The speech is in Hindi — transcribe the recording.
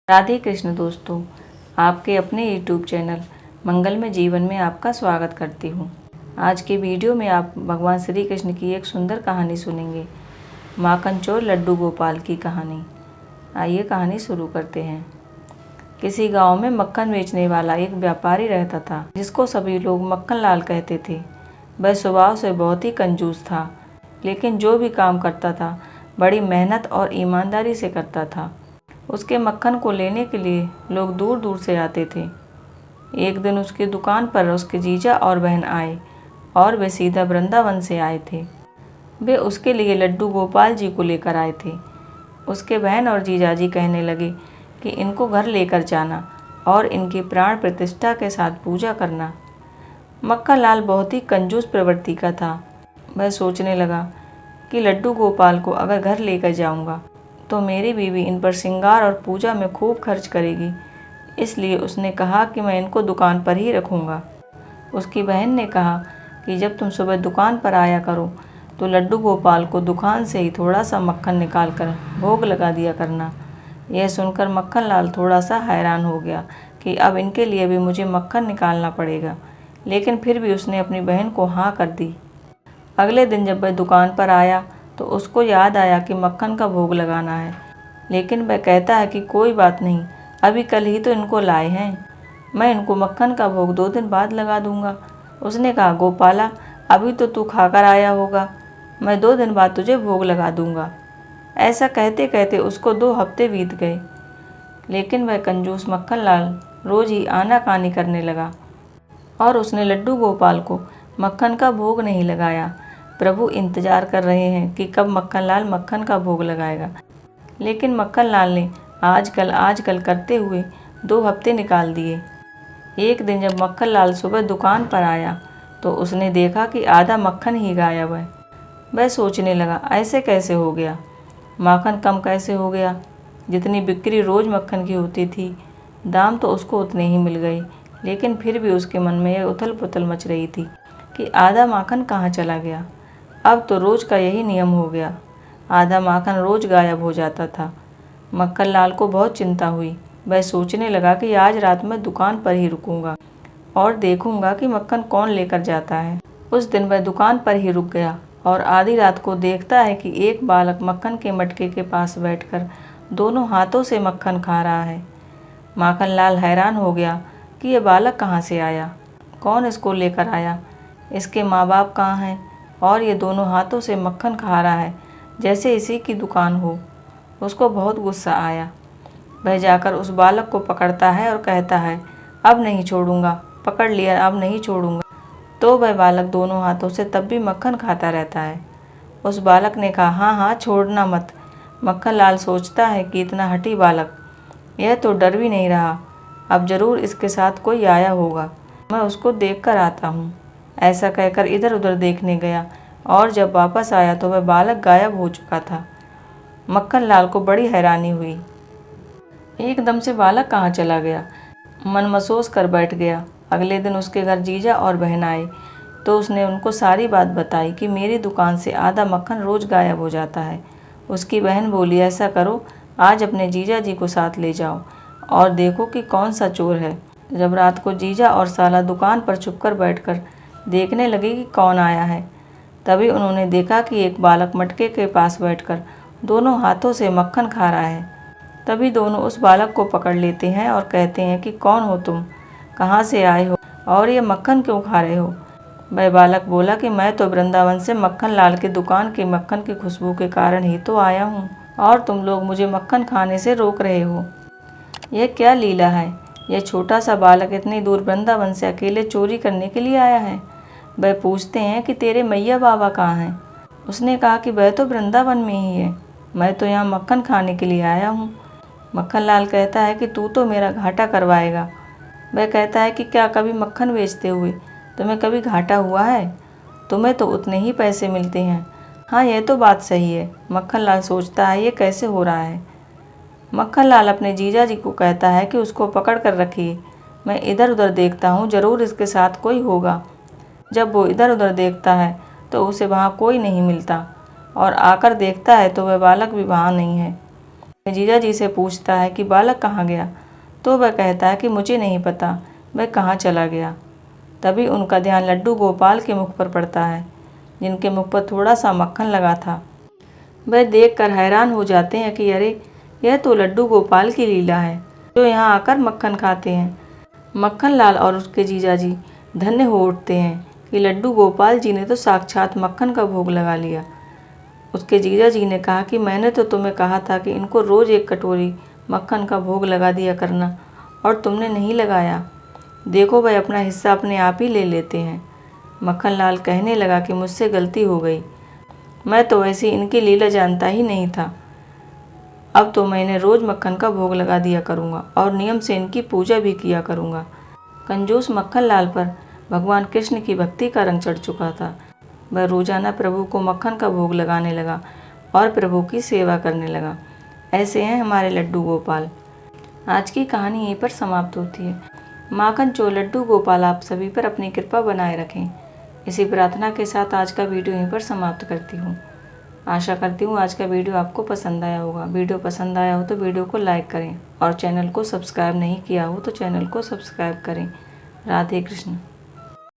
राधे कृष्ण दोस्तों, आपके अपने YouTube चैनल मंगलमय जीवन में आपका स्वागत करती हूँ। आज के वीडियो में आप भगवान श्री कृष्ण की एक सुंदर कहानी सुनेंगे, माखन चोर लड्डू गोपाल की कहानी। आइए कहानी शुरू करते हैं। किसी गांव में मक्खन बेचने वाला एक व्यापारी रहता था, जिसको सभी लोग मक्खन लाल कहते थे। वह स्वभाव से बहुत ही कंजूस था, लेकिन जो भी काम करता था बड़ी मेहनत और ईमानदारी से करता था। उसके मक्खन को लेने के लिए लोग दूर दूर से आते थे। एक दिन उसकी दुकान पर उसके जीजा और बहन आए और वे सीधा वृंदावन से आए थे। वे उसके लिए लड्डू गोपाल जी को लेकर आए थे। उसके बहन और जीजाजी कहने लगे कि इनको घर लेकर जाना और इनकी प्राण प्रतिष्ठा के साथ पूजा करना। मक्खन लाल बहुत ही कंजूस प्रवृत्ति का था। वह सोचने लगा कि लड्डू गोपाल को अगर घर लेकर जाऊंगा तो मेरी बीवी इन पर श्रृंगार और पूजा में खूब खर्च करेगी, इसलिए उसने कहा कि मैं इनको दुकान पर ही रखूँगा। उसकी बहन ने कहा कि जब तुम सुबह दुकान पर आया करो तो लड्डू गोपाल को दुकान से ही थोड़ा सा मक्खन निकाल कर भोग लगा दिया करना। यह सुनकर मक्खन लाल थोड़ा सा हैरान हो गया कि अब इनके लिए भी मुझे मक्खन निकालना पड़ेगा, लेकिन फिर भी उसने अपनी बहन को हाँ कर दी। अगले दिन जब वह दुकान पर आया तो उसको याद आया कि मक्खन का भोग लगाना है, लेकिन वह कहता है कि कोई बात नहीं, अभी कल ही तो इनको लाए हैं, मैं इनको मक्खन का भोग 2 दिन बाद लगा दूंगा। उसने कहा, गोपाला अभी तो तू खाकर आया होगा, मैं 2 दिन बाद तुझे भोग लगा दूंगा। ऐसा कहते कहते उसको 2 हफ्ते बीत गए, लेकिन वह कंजूस मक्खन लाल रोज ही आनाकानी करने लगा और उसने लड्डू गोपाल को मक्खन का भोग नहीं लगाया। प्रभु इंतजार कर रहे हैं कि कब मक्खन लाल मक्खन का भोग लगाएगा, लेकिन मक्खन लाल ने आजकल करते हुए 2 हफ्ते निकाल दिए। एक दिन जब मक्खन लाल सुबह दुकान पर आया तो उसने देखा कि आधा मक्खन ही गायब है। वह सोचने लगा, ऐसे कैसे हो गया, माखन कम कैसे हो गया। जितनी बिक्री रोज़ मक्खन की होती थी, दाम तो उसको उतने ही मिल गए, लेकिन फिर भी उसके मन में यह उथल पुथल मच रही थी कि आधा माखन कहाँ चला गया। अब तो रोज़ का यही नियम हो गया, आधा माखन रोज़ गायब हो जाता था। मक्खन लाल को बहुत चिंता हुई। वह सोचने लगा कि आज रात मैं दुकान पर ही रुकूंगा और देखूंगा कि मक्खन कौन लेकर जाता है। उस दिन वह दुकान पर ही रुक गया और आधी रात को देखता है कि एक बालक मक्खन के मटके के पास बैठकर दोनों हाथों से मक्खन खा रहा है। माखन लाल हैरान हो गया कि यह बालक कहाँ से आया, कौन इसको लेकर आया, इसके माँ बाप कहाँ हैं और ये दोनों हाथों से मक्खन खा रहा है जैसे इसी की दुकान हो। उसको बहुत गुस्सा आया। वह जाकर उस बालक को पकड़ता है और कहता है, अब नहीं छोड़ूंगा, पकड़ लिया, अब नहीं छोड़ूंगा। तो वह बालक दोनों हाथों से तब भी मक्खन खाता रहता है। उस बालक ने कहा, हाँ हाँ छोड़ना मत। मक्खन लाल सोचता है कि इतना हठी बालक, यह तो डर भी नहीं रहा, अब जरूर इसके साथ कोई आया होगा, मैं उसको देख कर आता हूँ। ऐसा कहकर इधर उधर देखने गया और जब वापस आया तो वह बालक गायब हो चुका था। मक्खन लाल को बड़ी हैरानी हुई, एकदम से बालक कहाँ चला गया, मन महसूस कर बैठ गया। अगले दिन उसके घर जीजा और बहन आए तो उसने उनको सारी बात बताई कि मेरी दुकान से आधा मक्खन रोज़ गायब हो जाता है। उसकी बहन बोली, ऐसा करो, आज अपने जीजा जी को साथ ले जाओ और देखो कि कौन सा चोर है। जब रात को जीजा और साला दुकान पर छुपकर बैठकर देखने लगे कि कौन आया है, तभी उन्होंने देखा कि एक बालक मटके के पास बैठकर दोनों हाथों से मक्खन खा रहा है। तभी दोनों उस बालक को पकड़ लेते हैं और कहते हैं कि कौन हो तुम, कहाँ से आए हो और ये मक्खन क्यों खा रहे हो। वह बालक बोला कि मैं तो वृंदावन से मक्खन लाल की दुकान के मक्खन की खुशबू के कारण ही तो आया हूँ और तुम लोग मुझे मक्खन खाने से रोक रहे हो। यह क्या लीला है, यह छोटा सा बालक इतनी दूर वृंदावन से अकेले चोरी करने के लिए आया है। वह पूछते हैं कि तेरे मैया बाबा कहाँ हैं। उसने कहा कि वह तो वृंदावन में ही है, मैं तो यहाँ मक्खन खाने के लिए आया हूँ। मक्खन लाल कहता है कि तू तो मेरा घाटा करवाएगा। वह कहता है कि क्या कभी मक्खन बेचते हुए तुम्हें कभी घाटा हुआ है, तुम्हें तो उतने ही पैसे मिलते हैं। हाँ यह तो बात सही है। मक्खन लाल सोचता है ये कैसे हो रहा है। मक्खन लाल अपने जीजा जी को कहता है कि उसको पकड़ कर रखिए, मैं इधर उधर देखता हूँ, ज़रूर इसके साथ कोई होगा। जब वो इधर उधर देखता है तो उसे वहाँ कोई नहीं मिलता और आकर देखता है तो वह बालक भी वहाँ नहीं है। जीजा जी से पूछता है कि बालक कहाँ गया, तो वह कहता है कि मुझे नहीं पता वह कहाँ चला गया। तभी उनका ध्यान लड्डू गोपाल के मुख पर पड़ता है, जिनके मुख पर थोड़ा सा मक्खन लगा था। वह देखकर हैरान हो जाते हैं कि अरे, यह तो लड्डू गोपाल की लीला है, जो यहाँ आकर मक्खन खाते हैं। मक्खन लाल और उसके जीजा जी धन्य हो उठते हैं कि लड्डू गोपाल जी ने तो साक्षात मक्खन का भोग लगा लिया। उसके जीजा जी ने कहा कि मैंने तो तुम्हें कहा था कि इनको रोज़ एक कटोरी मक्खन का भोग लगा दिया करना, और तुमने नहीं लगाया। देखो, वह अपना हिस्सा अपने आप ही ले लेते हैं। मक्खन लाल कहने लगा कि मुझसे गलती हो गई, मैं तो वैसे इनकी लीला जानता ही नहीं था। अब तो मैं इन्हें रोज़ मक्खन का भोग लगा दिया करूँगा और नियम से इनकी पूजा भी किया करूँगा। कंजूस मक्खन लाल पर भगवान कृष्ण की भक्ति का रंग चढ़ चुका था। वह रोजाना प्रभु को मक्खन का भोग लगाने लगा और प्रभु की सेवा करने लगा। ऐसे हैं हमारे लड्डू गोपाल। आज की कहानी यहीं पर समाप्त होती है। माखन चोर लड्डू गोपाल आप सभी पर अपनी कृपा बनाए रखें। इसी प्रार्थना के साथ आज का वीडियो यहीं पर समाप्त करती हूँ। आशा करती हूँ आज का वीडियो आपको पसंद आया होगा। वीडियो पसंद आया हो तो वीडियो को लाइक करें और चैनल को सब्सक्राइब नहीं किया हो तो चैनल को सब्सक्राइब करें। राधे कृष्ण।